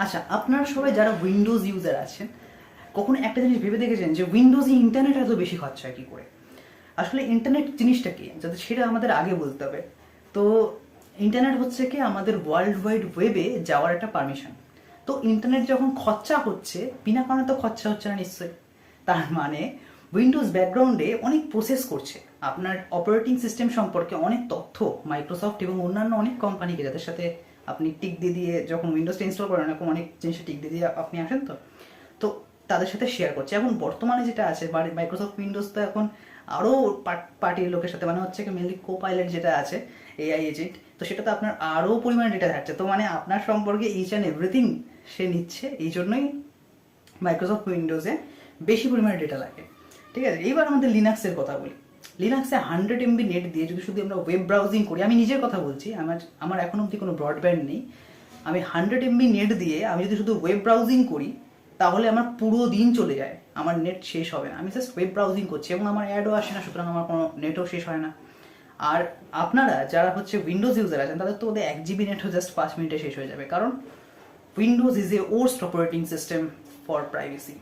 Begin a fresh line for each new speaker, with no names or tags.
আচ্ছা, আপনারা সবাই যারা উইন্ডোজ ইউজার আছেন, কখনো একটা জিনিস ভেবে দেখেছেন যে উইন্ডোজে ইন্টারনেট এত বেশি খরচা হয় কি করে? আসলে ইন্টারনেট জিনিসটা কি, যাতে সেটা আমাদের আগে বলতে হবে। তো ইন্টারনেট হচ্ছে কি আমাদের ওয়ার্ল্ড ওয়াইড ওয়েবে যাওয়ার একটা পারমিশন। তো ইন্টারনেট যখন খরচা হচ্ছে, বিনা কারণে তো খরচা হচ্ছে না নিশ্চয়ই। তার মানে উইন্ডোজ ব্যাকগ্রাউন্ডে অনেক প্রসেস করছে আপনার অপারেটিং সিস্টেম সম্পর্কে অনেক তথ্য মাইক্রোসফট এবং অন্যান্য অনেক কোম্পানিকে, যাদের সাথে আপনি টিক দিয়ে দিয়ে যখন উইন্ডোজটা ইনস্টল করেন এরকম অনেক জিনিসে টিক দিয়ে দিয়ে আপনি আসেন। তো তো তাদের সাথে শেয়ার করছে। এখন বর্তমানে যেটা আছে মাইক্রোসফট উইন্ডোজ তো এখন আরও পার্টির লোকের সাথে, মানে হচ্ছে কি মেনলি কো পাইলট যেটা আছে, এআই এজেন্ট, তো সেটা তো আপনার আরও পরিমাণে ডেটা থাকছে। তো মানে আপনার সম্পর্কে ইচ অ্যান্ড এভরিথিং সে নিচ্ছে। এই জন্যই মাইক্রোসফট উইন্ডোজে বেশি পরিমাণে ডেটা লাগে। ঠিক আছে, এইবার আমাদের লিনাক্সের কথা বলি। লিনাক্সে 100 MB নেট দিয়ে যদি শুধু আমরা ওয়েব ব্রাউজিং করি, আমি নিজের কথা বলছি, আমার এখন অবধি কোনো ব্রডব্যান্ড নেই, আমি 100 MB নেট দিয়ে আমি যদি শুধু ওয়েব ব্রাউজিং করি, তাহলে আমার পুরো দিন চলে যায়, আমার নেট শেষ হবে না। আমি জাস্ট ওয়েব ব্রাউজিং করছি এবং আমার অ্যাডও আসে না, সুতরাং আমার কোনো নেটও শেষ হয় না। আর আপনারা যারা হচ্ছে উইন্ডোজ ইউজার আছেন, তাদের তো ওদের 1 GB নেটও জাস্ট 5 মিনিটে শেষ হয়ে যাবে, কারণ Windows is a worst operating system for privacy.